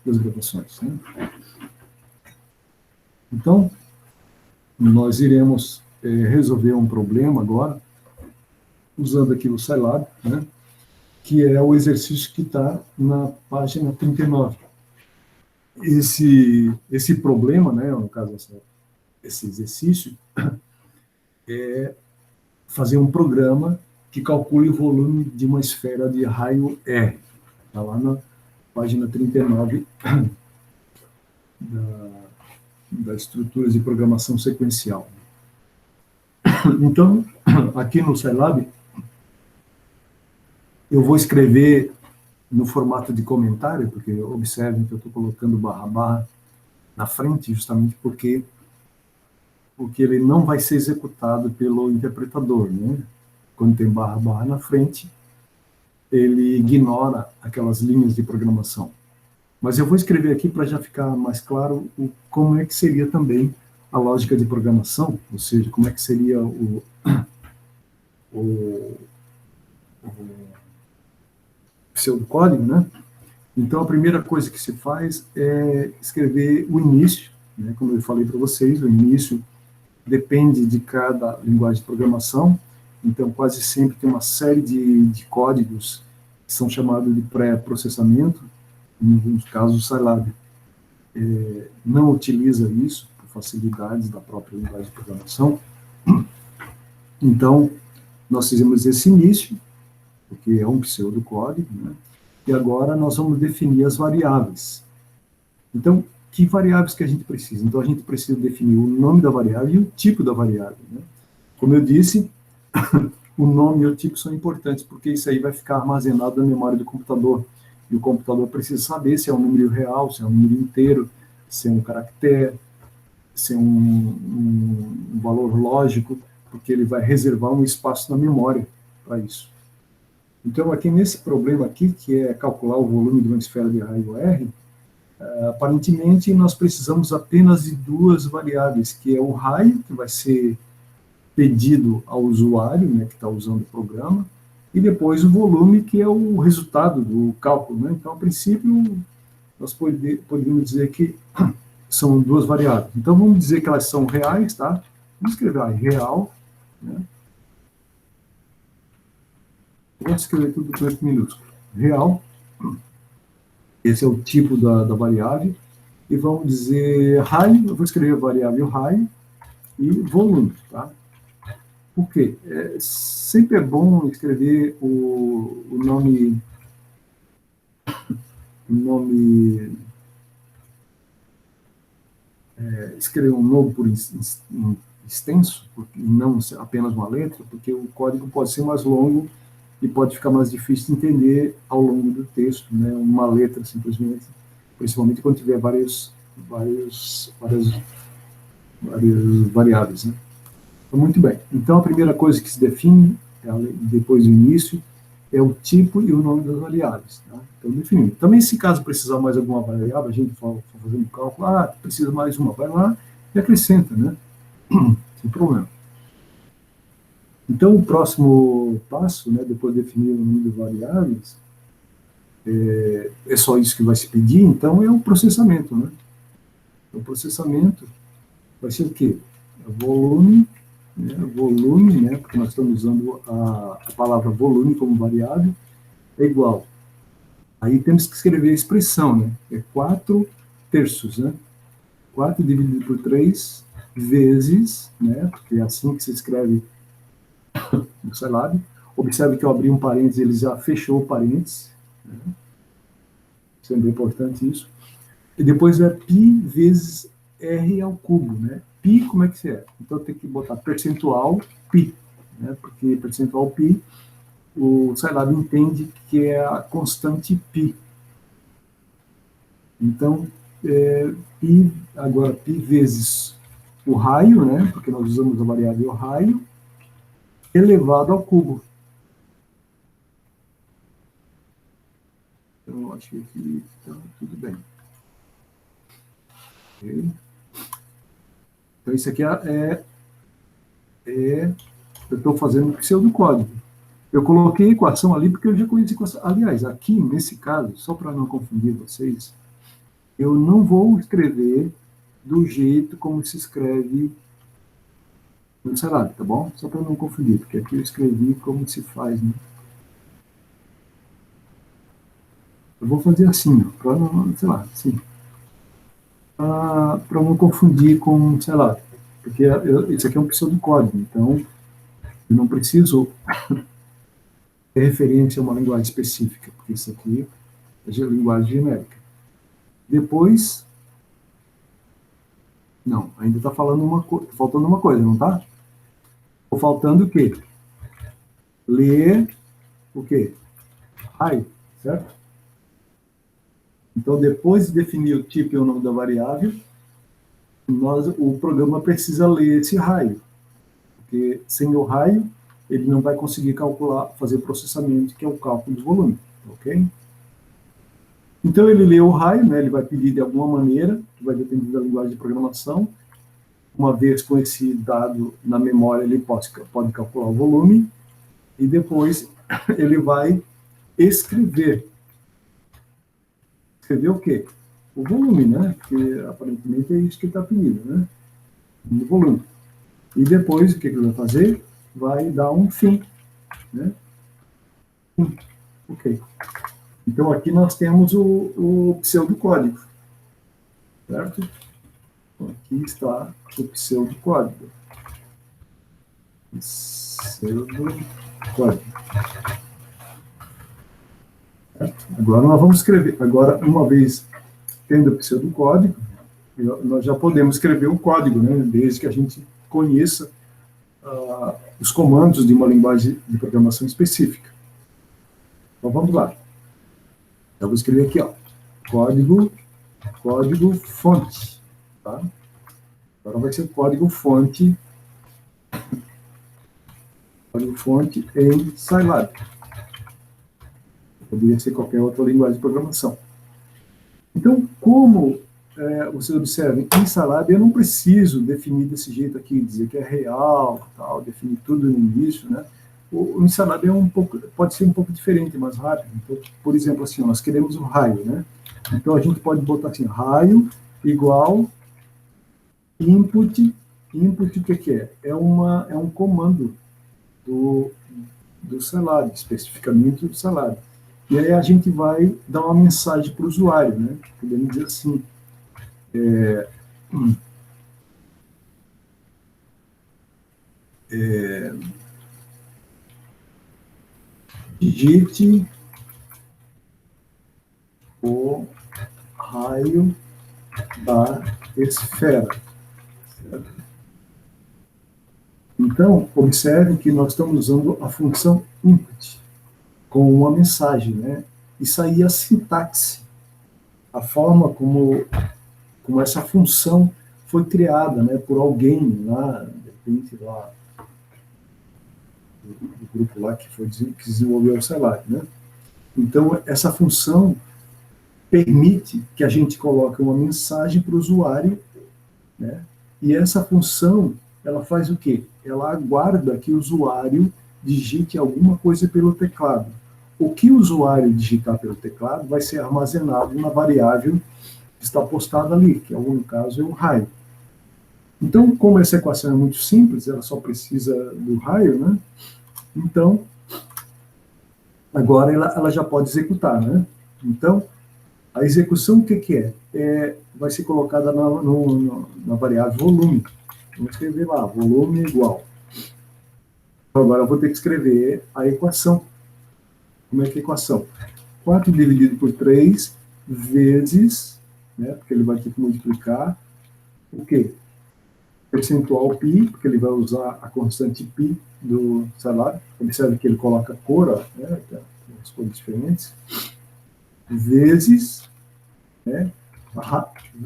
das gravações, né? Então, nós iremos resolver um problema agora, usando aqui o Scilab, né? Que é o exercício que está na página 39. Esse problema, né, no caso, esse exercício, é fazer um programa que calcule o volume de uma esfera de raio R. Está lá na página 39 da estruturas de programação sequencial. Então, aqui no Scilab, eu vou escrever no formato de comentário, porque observem que eu estou colocando barra barra na frente, justamente porque ele não vai ser executado pelo interpretador, né? Quando tem barra barra na frente, ele ignora aquelas linhas de programação. Mas eu vou escrever aqui para já ficar mais claro como é que seria também a lógica de programação, ou seja, como é que seria o pseudocódigo, né? Então, a primeira coisa que se faz é escrever o início, né? Como eu falei para vocês, o início depende de cada linguagem de programação, então quase sempre tem uma série de códigos que são chamados de pré-processamento, em alguns casos o Scilab não utiliza isso, por facilidades da própria linguagem de programação. Então, nós fizemos esse início, porque é um pseudocódigo, né? E agora nós vamos definir as variáveis. Então, que variáveis que a gente precisa? Então, a gente precisa definir o nome da variável e o tipo da variável, né? Como eu disse, o nome e o tipo são importantes, porque isso aí vai ficar armazenado na memória do computador. E o computador precisa saber se é um número real, se é um número inteiro, se é um caractere, se é um valor lógico, porque ele vai reservar um espaço na memória para isso. Então, aqui nesse problema aqui, que é calcular o volume de uma esfera de raio R, aparentemente nós precisamos apenas de duas variáveis, que é o raio, que vai ser pedido ao usuário, né, que está usando o programa, e depois o volume, que é o resultado do cálculo, né? Então, a princípio, nós poderíamos dizer que são duas variáveis. Então, vamos dizer que elas são reais, tá? Vamos escrever aí, real, né? Vamos escrever tudo com letra minúsculo. Real, esse é o tipo da variável, e vamos dizer raio, eu vou escrever a variável raio e volume, tá? Por quê? Sempre é bom escrever o nome escrever um novo por extenso, e não apenas uma letra, porque o código pode ser mais longo e pode ficar mais difícil de entender ao longo do texto, né? Uma letra, simplesmente, principalmente quando tiver várias variáveis, né? Então, muito bem. Então, a primeira coisa que se define, depois do início, é o tipo e o nome das variáveis. Tá? Então, definindo. Também, se caso precisar mais alguma variável, a gente for fazendo cálculo, precisa mais uma, vai lá e acrescenta, né? Sem problema. Então, o próximo passo, né, depois de definir o número de variáveis, é só isso que vai se pedir, então é o processamento, né? O processamento vai ser o quê? Volume, né, porque nós estamos usando a palavra volume como variável, é igual. Aí temos que escrever a expressão, né? É 4/3, né? 4 dividido por 3 vezes, né? Porque é assim que se escreve no Scilab. Observe que eu abri um parênteses, ele já fechou o parênteses, né? Sempre é importante isso. E depois é π vezes r ao cubo, né? Π, como é que é? Então tem que botar percentual π, né? Porque percentual π, o Scilab entende que é a constante π. Então, π, agora π vezes o raio, né? Porque nós usamos a variável raio, elevado ao cubo. Então, acho que aqui está tudo bem. Okay. Então, isso aqui eu estou fazendo pseudocódigo. Eu coloquei a equação ali porque eu já conheci a equação. Aliás, aqui, nesse caso, só para não confundir vocês, eu não vou escrever do jeito como se escreve no Serasa, tá bom? Só para não confundir, porque aqui eu escrevi como se faz, né? Eu vou fazer assim, para não, sei lá, assim, para não confundir com, sei lá, porque isso aqui é um pseudocódigo, então eu não preciso ter referência a uma linguagem específica, porque isso aqui é linguagem genérica. Depois, não, ainda está faltando uma coisa, não está? Estou faltando o quê? Ler o quê? Raio, certo? Então, depois de definir o tipo e o nome da variável, o programa precisa ler esse raio, porque sem o raio, ele não vai conseguir calcular, fazer o processamento, que é o cálculo do volume, ok? Então, ele lê o raio, né, ele vai pedir de alguma maneira, que vai depender da linguagem de programação. Uma vez com esse dado na memória, ele pode calcular o volume, e depois ele vai escrever. Escrever o quê? O volume, né? Porque aparentemente é isso que está pedindo, né? O volume. E depois, o que ele vai fazer? Vai dar um fim, né? Ok. Então, aqui nós temos o pseudocódigo, certo? Então, aqui está o pseudocódigo. Pseudocódigo. Certo? Agora nós vamos escrever. Agora, uma vez tendo o pseudocódigo, nós já podemos escrever o código, né? Desde que a gente conheça os comandos de uma linguagem de programação específica. Então, vamos lá. Eu vou escrever aqui, ó, código fonte, tá? Agora vai ser código fonte em Scilab. Poderia ser qualquer outra linguagem de programação. Então, como você observa, em Scilab eu não preciso definir desse jeito aqui, dizer que é real, tal, definir tudo no início, né? O Scilab pode ser um pouco diferente, mais rápido. Então, por exemplo, assim, nós queremos o raio, né? Então, a gente pode botar assim, raio igual input. Input, o que é? É um comando do Scilab, especificamente do Scilab. E aí a gente vai dar uma mensagem para o usuário, né? Podemos dizer assim, digite o raio da esfera. Certo? Então, observe que nós estamos usando a função input com uma mensagem, né? Isso aí é a sintaxe, a forma como essa função foi criada, né, por alguém lá, de repente, lá, do grupo lá que desenvolveu o Scilab, né? Então, essa função permite que a gente coloque uma mensagem para o usuário, né? E essa função, ela faz o quê? Ela aguarda que o usuário digite alguma coisa pelo teclado. O que o usuário digitar pelo teclado vai ser armazenado na variável que está postada ali, que no caso é o raio. Então, como essa equação é muito simples, ela só precisa do raio, né? Então, agora ela já pode executar, né? Então, a execução, o que é? Vai ser colocada na variável volume. Vamos escrever lá, volume igual. Então, agora eu vou ter que escrever a equação. Como é que é a equação? 4 dividido por 3 vezes, né, porque ele vai ter que multiplicar, o quê? Percentual π, porque ele vai usar a constante π do salário. Observe que ele coloca cor, ó, né, tem as cores diferentes, vezes, né,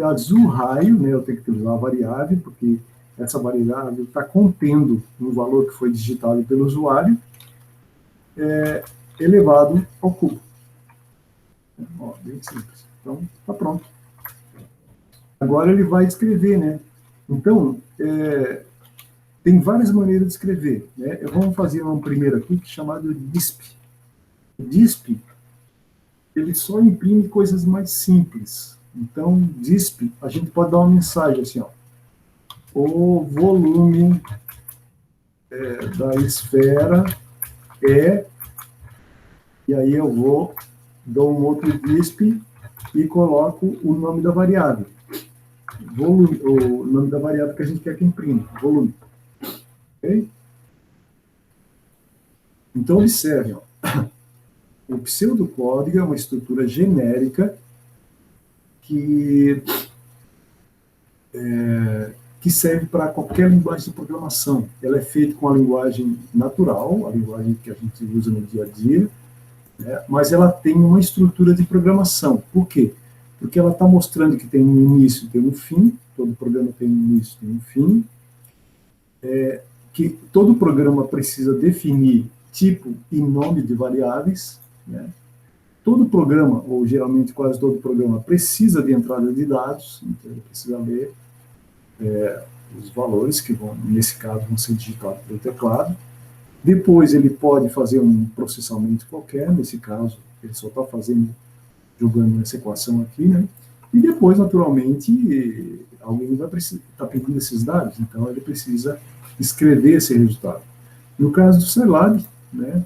azul raio, né, eu tenho que usar a variável, porque essa variável está contendo um valor que foi digitado pelo usuário, elevado ao cubo. Ó, bem simples. Então, está pronto. Agora ele vai escrever, né? Então, tem várias maneiras de escrever, né? Vamos fazer um primeiro aqui, chamado DISP. O DISP, ele só imprime coisas mais simples, Então, disp, a gente pode dar uma mensagem assim, ó, o volume da esfera é, e aí eu dou um outro disp e coloco o nome da variável. Volume, o nome da variável que a gente quer que imprima, volume. Ok? Então, observe, ó, o pseudocódigo é uma estrutura genérica que serve para qualquer linguagem de programação. Ela é feita com a linguagem natural, a linguagem que a gente usa no dia a dia, né? Mas ela tem uma estrutura de programação. Por quê? Porque ela está mostrando que tem um início e tem um fim, todo programa tem um início e tem um fim, que todo programa precisa definir tipo e nome de variáveis, né? Todo programa, ou geralmente quase todo programa, precisa de entrada de dados, então ele precisa ler os valores que vão, nesse caso, vão ser digitados pelo teclado. Depois ele pode fazer um processamento qualquer, nesse caso, ele só está jogando essa equação aqui, né? E depois, naturalmente, alguém vai precisar, está pedindo esses dados, então ele precisa escrever esse resultado. No caso do Scilab, né,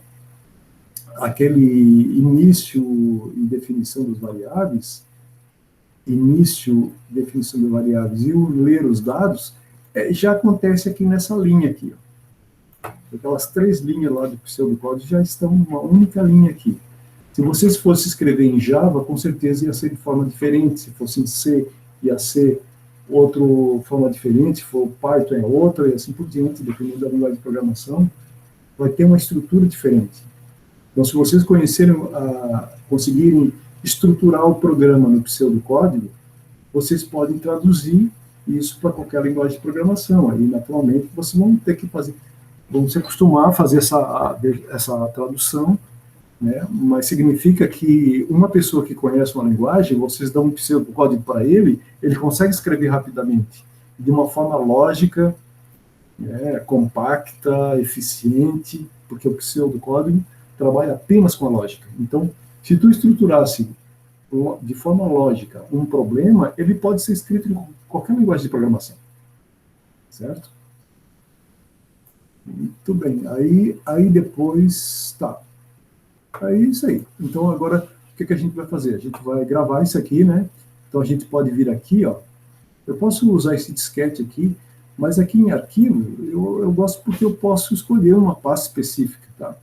aquele início e definição das variáveis, e o ler os dados, já acontece aqui nessa linha aqui, ó. Aquelas 3 linhas lá do pseudocódigo já estão numa única linha aqui. Se vocês fossem escrever em Java, com certeza ia ser de forma diferente. Se fosse em C, ia ser outra forma diferente. Se for Python, é outra, e assim por diante, dependendo da linguagem de programação, vai ter uma estrutura diferente. Então, se vocês conseguirem estruturar o programa no pseudocódigo, vocês podem traduzir isso para qualquer linguagem de programação. Aí, naturalmente, vocês vão ter que vão se acostumar a fazer essa tradução, né? Mas significa que uma pessoa que conhece uma linguagem, vocês dão um pseudocódigo para ele, ele consegue escrever rapidamente, de uma forma lógica, né, compacta, eficiente, porque o pseudocódigo trabalha apenas com a lógica. Então, se tu estruturasse de forma lógica um problema, ele pode ser escrito em qualquer linguagem de programação, certo? Muito bem. Aí depois, tá. É isso aí. Então, agora, o que a gente vai fazer? A gente vai gravar isso aqui, né? Então, a gente pode vir aqui, ó. Eu posso usar esse disquete aqui, mas aqui em arquivo, eu gosto porque eu posso escolher uma pasta específica, tá?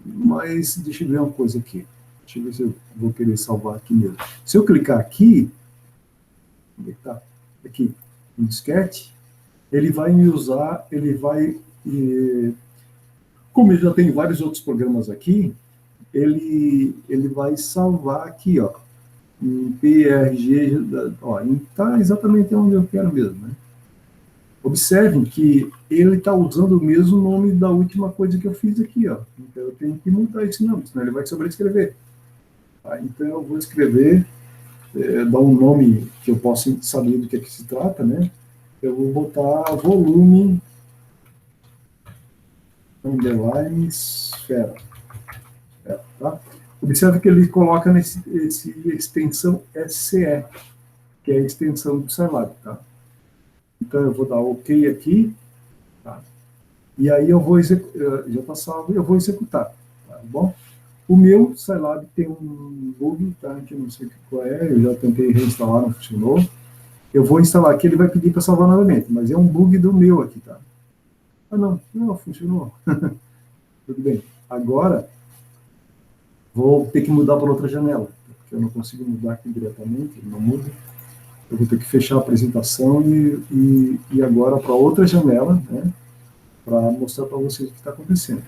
Mas, deixa eu ver uma coisa aqui. Deixa eu ver se eu vou querer salvar aqui mesmo. Se eu clicar aqui, onde é que tá? Aqui, no disquete, ele vai me usar, como ele já tem vários outros programas aqui, ele vai salvar aqui, ó, em PRG, ó, está exatamente onde eu quero mesmo, né? Observem que ele está usando o mesmo nome da última coisa que eu fiz aqui, ó. Então eu tenho que mudar esse nome, senão ele vai sobrescrever. Tá? Então eu vou escrever, dar um nome que eu possa saber do que se trata, né? Eu vou botar volume underline esfera. Tá? Observe que ele coloca nesse extensão SCE, que é a extensão do Scilab, tá? Então eu vou dar OK aqui, tá? E aí eu vou executar, já está salvo, eu vou executar, tá bom? O meu Scilab tem um bug, tá? Que eu não sei qual é, eu já tentei reinstalar, não funcionou. Eu vou instalar aqui, ele vai pedir para salvar novamente, mas é um bug do meu aqui, tá? Ah, não, funcionou. Tudo bem. Agora, vou ter que mudar para outra janela, porque eu não consigo mudar aqui diretamente, ele não muda. Eu vou ter que fechar a apresentação e agora para outra janela, né, para mostrar para vocês o que está acontecendo.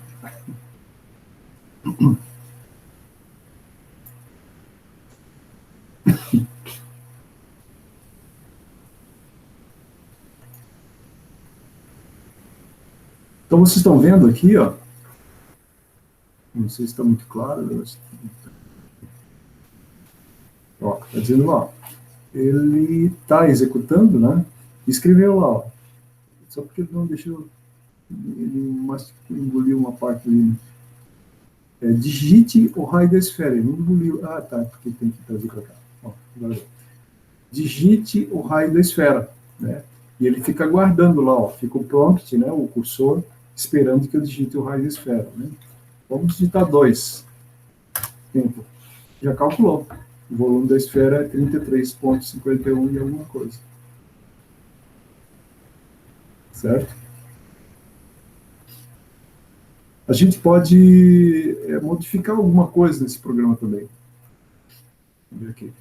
Então, vocês estão vendo aqui, ó, não sei se está muito claro, ó, está dizendo lá, ele está executando, né, escreveu lá, ó, só porque ele não deixou, ele engoliu uma parte ali, né? Digite o raio da esfera, ele engoliu, tá, porque tem que trazer para cá. Ó, digite o raio da esfera, né? E ele fica aguardando lá, ó, fica o prompt, né, o cursor, esperando que eu digite o raio da esfera, né? Vamos digitar 2. Tempo. Já calculou. O volume da esfera é 33,51 e alguma coisa. Certo? A gente pode modificar alguma coisa nesse programa também. Vamos ver aqui.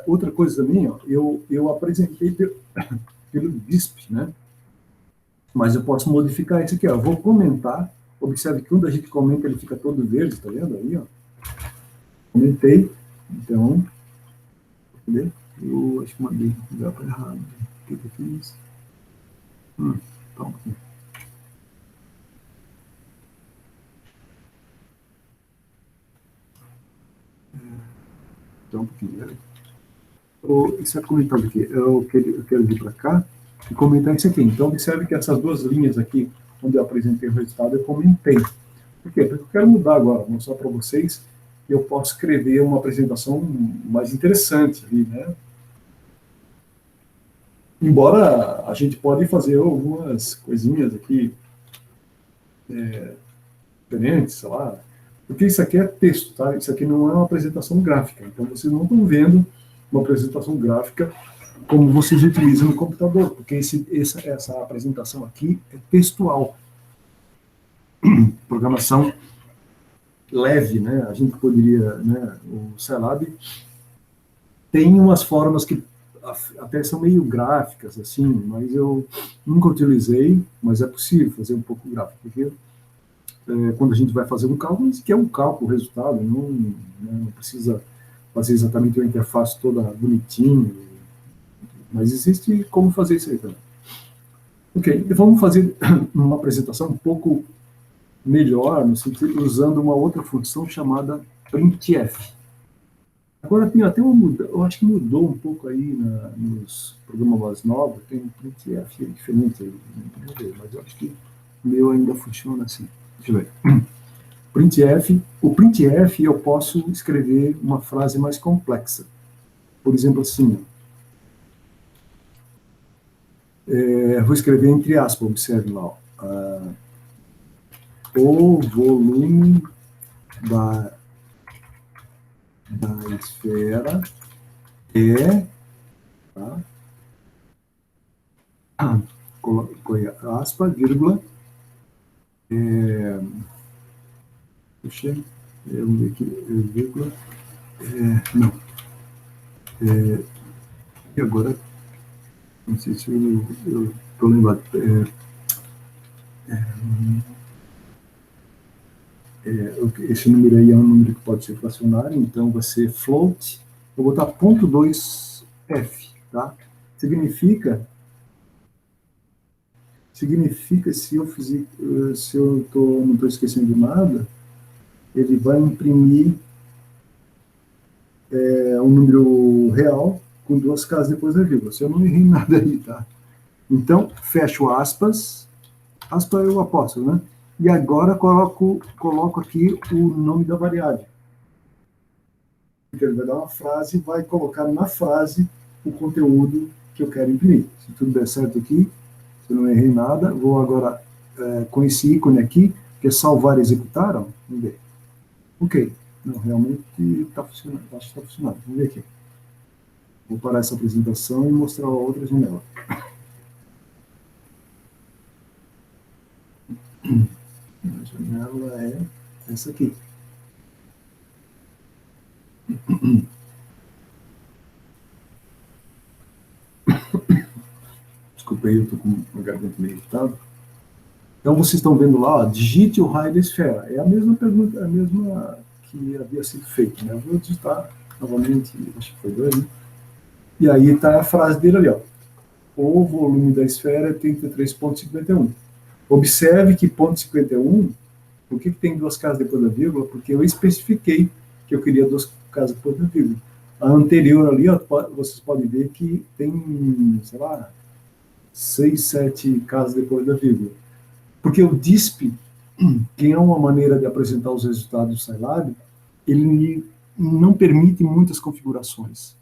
Outra coisa também, ó, eu apresentei pelo DISP, né? Mas eu posso modificar isso aqui, ó. Eu vou comentar. Observe que quando a gente comenta, ele fica todo verde, tá vendo aí, ó? Comentei. Então, cadê? Eu acho que mandei o lugar para errado. O que eu fiz? Tá aqui. Então, um pouquinho. Isso é comentado aqui. Eu quero vir para cá e comentar isso aqui. Então, observe que essas duas linhas aqui, onde eu apresentei o resultado, eu comentei. Por quê? Porque eu quero mudar agora, mostrar para vocês que eu posso escrever uma apresentação mais interessante ali, né? Embora a gente pode fazer algumas coisinhas aqui diferentes, sei lá, porque isso aqui é texto, tá? Isso aqui não é uma apresentação gráfica. Então, vocês não estão vendo uma apresentação gráfica como vocês utilizam no computador, porque essa apresentação aqui é textual. Programação leve, né? A gente poderia, né? O Scilab tem umas formas que até são meio gráficas, assim, mas eu nunca utilizei, mas é possível fazer um pouco gráfico, porque quando a gente vai fazer um cálculo, isso que é um cálculo, o resultado, não precisa fazer exatamente uma interface toda bonitinha, mas existe como fazer isso aí também. Ok, vamos fazer uma apresentação um pouco melhor, no sentido, usando uma outra função chamada printf. Agora tem até uma mudança, eu acho que mudou um pouco aí nos programas mais novos, tem um printf diferente aí, não sei, mas eu acho que o meu ainda funciona assim. Deixa eu ver. Printf, o printf eu posso escrever uma frase mais complexa. Por exemplo, assim, vou escrever entre aspas, observe lá, o volume da esfera é, tá? Aspa, vírgula, puxa, vamos ver aqui, vírgula, não, e agora, não sei se eu estou lembrado, esse número aí é um número que pode ser fracionário, então vai ser float, eu vou botar ponto 2f, tá? Significa se eu não estou esquecendo de nada, ele vai imprimir um número real com duas casas depois da vírgula. Se eu não errei nada aí, tá? Então, fecho aspas, aspas é o apóstolo, né? E agora coloco aqui o nome da variável. Então, ele vai dar uma frase e vai colocar na frase o conteúdo que eu quero imprimir. Se tudo der certo aqui, se eu não errei nada, vou agora com esse ícone aqui, que é salvar e executar, ó, vamos ver. Ok. Não, realmente está funcionando. Acho que está funcionando. Vamos ver aqui. Vou parar essa apresentação e mostrar a outra janela. A janela é essa aqui. Desculpa aí, eu estou com uma garganta meio irritada. Então, vocês estão vendo lá, ó, digite o raio da esfera. É a mesma pergunta, a mesma que havia sido feita, né? Eu vou digitar novamente, acho que foi 2, né? E aí está a frase dele ali, ó. O volume da esfera é 33,51. Observe que ponto 51 Por que tem duas casas depois da vírgula? Porque eu especifiquei que eu queria duas casas depois da vírgula. A anterior ali, ó, vocês podem ver que tem, sei lá, 6, 7 casas depois da vírgula. Porque o DISP, que é uma maneira de apresentar os resultados do Scilab, ele não permite muitas configurações,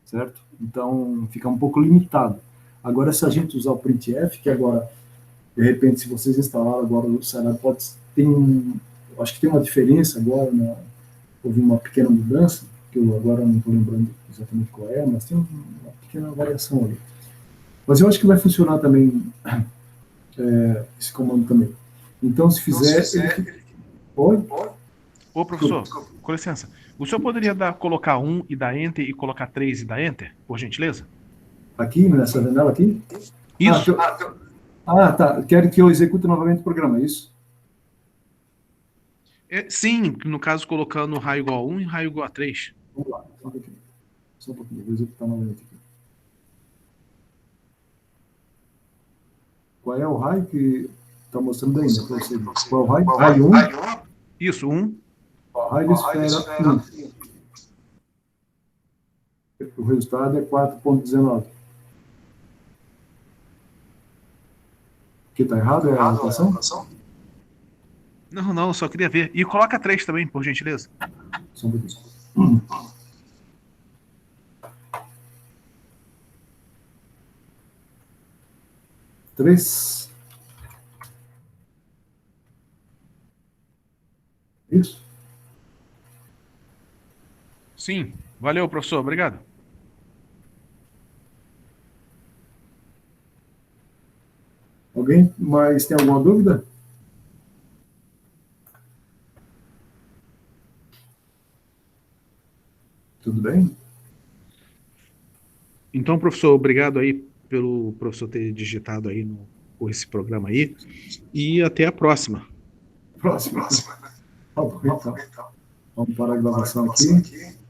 certo? Então, fica um pouco limitado. Agora, se a gente usar o printf, que agora, de repente, se vocês instalaram agora o Scilab, pode ter acho que tem uma diferença agora, houve uma pequena mudança, que eu agora não estou lembrando exatamente qual é, mas tem uma pequena variação ali. Mas eu acho que vai funcionar também esse comando também. Então, se fizer... Pode? Ô, professor, com licença. O senhor poderia colocar 1 e dar Enter e colocar 3 e dar Enter, por gentileza? Aqui, nessa janela aqui? Isso. Tá. Quero que eu execute novamente o programa, é isso? Sim, no caso, colocando raio igual a 1 e raio igual a 3. Vamos lá, só um pouquinho. Vou executar novamente aqui. Qual é o raio que está mostrando aí, né? Qual é o raio? Raio 1? Isso, 1. Raio de esfera 1. O resultado é 4,19. O que está errado é a anotação? Não, só queria ver. E coloca 3 também, por gentileza. Só um pouquinho. Três. Isso? Sim. Valeu, professor. Obrigado. Alguém mais tem alguma dúvida? Tudo bem? Então, professor, obrigado aí pelo professor ter digitado aí por esse programa aí. E até a próxima. Próxima. Tá bom, então. Vamos parar a gravação aqui.